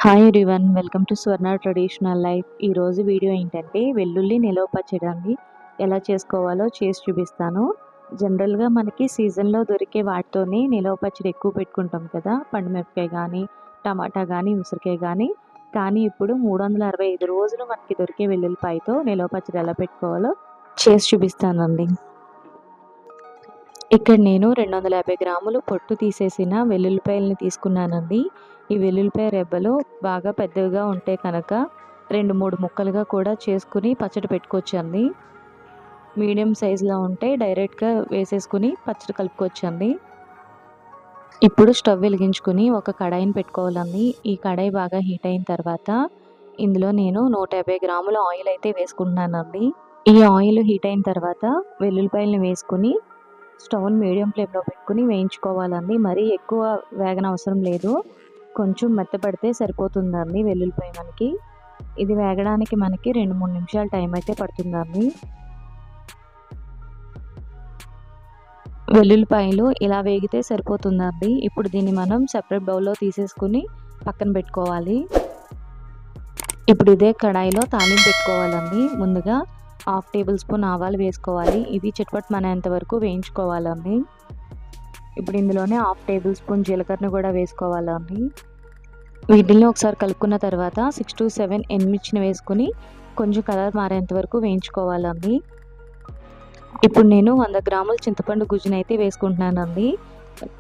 Hi everyone, welcome to Swarna traditional life. ఈరోజు video ఏంటంటే వెల్లుల్లి నిలవ పచ్చడి ఎలా చేసుకోవాలో చేసి చూపిస్తాను. జనరల్గా మనకి సీజన్లో దొరికే వాటితోనే నిలవ పచ్చడి ఎక్కువ పెట్టుకుంటాం కదా, పండుమిరపకాయ కానీ, టమాటా కానీ, ఉసిరికాయ కానీ ఇప్పుడు 365 రోజులు మనకి దొరికే వెల్లుల్లిపాయతో నిలవ పచ్చడి ఎలా పెట్టుకోవాలో చేసి చూపిస్తానండి. ఇక్కడ నేను 250 గ్రాములు పొట్టు తీసేసిన వెల్లుల్లిపాయలని తీసుకున్నానండి. ఈ వెల్లుల్లిపాయ రెబ్బలు బాగా పెద్దవిగా ఉంటే కనుక 2-3 ముక్కలుగా కూడా చేసుకుని పచ్చడి పెట్టుకోవచ్చండి. మీడియం సైజులో ఉంటే డైరెక్ట్గా వేసేసుకుని పచ్చడి కలుపుకోవచ్చండి. ఇప్పుడు స్టవ్ వెలిగించుకుని ఒక కడాయిని పెట్టుకోవాలండి. ఈ కడాయి బాగా హీట్ అయిన తర్వాత ఇందులో నేను 150 గ్రాముల ఆయిల్ అయితే వేసుకుంటున్నానండి. ఈ ఆయిల్ హీట్ అయిన తర్వాత వెల్లుల్లిపాయలను వేసుకుని స్టవ్ని మీడియం ఫ్లేమ్లో పెట్టుకుని వేయించుకోవాలండి. మరీ ఎక్కువ వేగనవసరం లేదు, కొంచెం మెత్తపడితే సరిపోతుందండి వెల్లుల్లిపాయ మనకి. ఇది వేగడానికి మనకి 2-3 నిమిషాలు టైం అయితే పడుతుందండి. వెల్లుల్లిపాయలు ఇలా వేగితే సరిపోతుందండి. ఇప్పుడు దీన్ని మనం సెపరేట్ బౌల్లో తీసేసుకుని పక్కన పెట్టుకోవాలి. ఇప్పుడు ఇదే కడాయిలో తాలింపు పెట్టుకోవాలండి. ముందుగా 1/2 టేబుల్ స్పూన్ ఆవాలు వేసుకోవాలి. ఇవి చిటపటమనేంత వరకు వేయించుకోవాలండి. ఇప్పుడు ఇందులోనే 1/2 టేబుల్ స్పూన్ జీలకర్ర కూడా వేసుకోవాలండి. వీటిని ఒకసారి కలుపుకున్న తర్వాత 6-7 ఎండుమిర్చిని వేసుకుని కొంచెం కలర్ మారేంత వరకు వేయించుకోవాలండి. ఇప్పుడు నేను 100 గ్రాముల చింతపండు గుజ్జునైతే వేసుకుంటున్నానండి.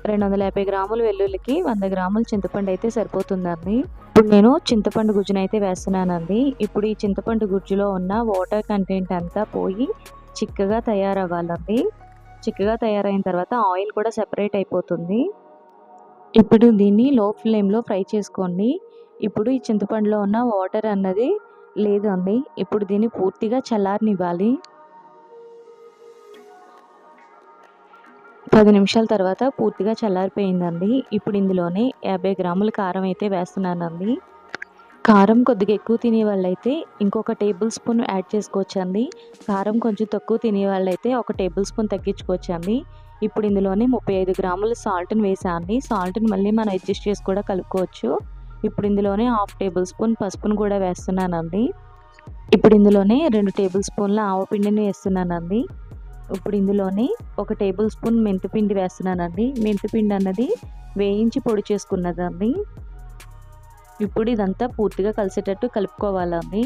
250 గ్రాముల వెల్లుల్లికి 100 గ్రాముల చింతపండు అయితే సరిపోతుందండి. ఇప్పుడు నేను చింతపండు గుజ్జునైతే వేస్తున్నానండి. ఇప్పుడు ఈ చింతపండు గుజ్జులో ఉన్న వాటర్ కంటెంట్ అంతా పోయి చిక్కగా తయారవ్వాలండి. చిక్కగా తయారైన తర్వాత ఆయిల్ కూడా సెపరేట్ అయిపోతుంది. ఇప్పుడు దీన్ని లో ఫ్లేమ్లో ఫ్రై చేసుకోండి. ఇప్పుడు ఈ చింతపండులో ఉన్న వాటర్ అన్నది లేదండి. ఇప్పుడు దీన్ని పూర్తిగా చల్లారనివ్వాలి. 10 నిమిషాల తర్వాత పూర్తిగా చల్లారిపోయిందండి. ఇప్పుడు ఇందులోనే 50 గ్రాముల కారం అయితే వేస్తున్నానండి. కారం కొద్దిగా ఎక్కువ తినే వాళ్ళైతే ఇంకొక టేబుల్ స్పూన్ యాడ్ చేసుకోవచ్చండి. కారం కొంచెం తక్కువ తినే వాళ్ళైతే 1 టేబుల్ స్పూన్ తగ్గించుకోవచ్చండి. ఇప్పుడు ఇందులోనే 35 గ్రాముల సాల్ట్ని వేసాండి. సాల్ట్ని మళ్ళీ మనం అడ్జస్ట్ చేసి కూడా కలుపుకోవచ్చు. ఇప్పుడు ఇందులోనే 1/2 టేబుల్ స్పూన్ పసుపును కూడా వేస్తున్నానండి. ఇప్పుడు ఇందులోనే 2 టేబుల్ స్పూన్ల ఆవపిండిని వేస్తున్నానండి. ఇప్పుడు ఇందులోనే 1 టేబుల్ స్పూన్ మెంతిపిండి వేస్తున్నానండి. మెంతిపిండి అన్నది వేయించి పొడి చేసుకున్నదండి. ఇప్పుడు ఇదంతా పూర్తిగా కలిసేటట్టు కలుపుకోవాలండి.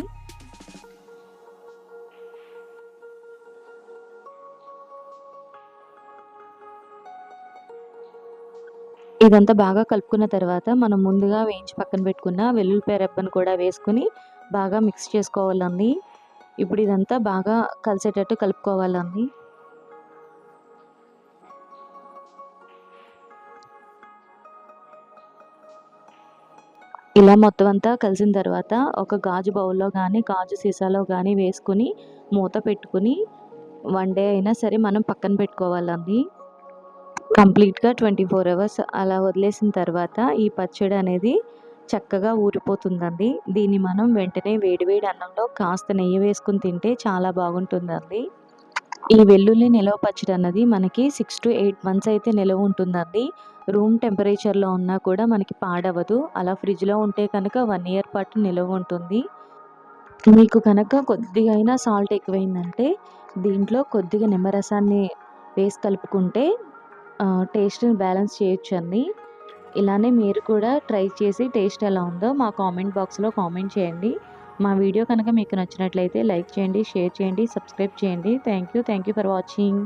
ఇదంతా బాగా కలుపుకున్న తర్వాత మనం ముందుగా వేయించి పక్కన పెట్టుకున్న వెల్లుల్లిపాయ రెబ్బను కూడా వేసుకుని బాగా మిక్స్ చేసుకోవాలండి. ఇప్పుడు ఇదంతా బాగా కలిసేటట్టు కలుపుకోవాలండి. ఇలా మొత్తం అంతా కలిసిన తర్వాత ఒక గాజు బౌల్లో కానీ, గాజు సీసాలో కానీ వేసుకుని మూత పెట్టుకుని 1 డే అయినా సరే మనం పక్కన పెట్టుకోవాలండి. కంప్లీట్గా 24 అవర్స్ అలా వదిలేసిన తర్వాత ఈ పచ్చడి అనేది చక్కగా ఊరిపోతుందండి. దీన్ని మనం వెంటనే వేడివేడి అన్నంలో కాస్త నెయ్యి వేసుకుని తింటే చాలా బాగుంటుందండి. ఈ వెల్లుల్లి నిలవ పచ్చడి అన్నది మనకి 6-8 మంత్స్ అయితే నిలవ ఉంటుందండి. రూమ్ టెంపరేచర్లో ఉన్నా కూడా మనకి పాడవదు. అలా ఫ్రిడ్జ్లో ఉంటే కనుక 1 ఇయర్ పాటు నిలవ ఉంటుంది. మీకు కనుక కొద్దిగా అయినా సాల్ట్ ఎక్కువైందంటే దీంట్లో కొద్దిగా నిమ్మరసాన్ని వేసి కలుపుకుంటే టేస్ట్ని బ్యాలెన్స్ చేయొచ్చండి. ఇలానే మీరు కూడా ట్రై చేసి టేస్ట్ ఎలా ఉందో మా కామెంట్ బాక్స్లో కామెంట్ చేయండి. మా వీడియో కనుక మీకు నచ్చినట్లయితే లైక్ చేయండి, షేర్ చేయండి, సబ్స్క్రైబ్ చేయండి. Thank you for watching.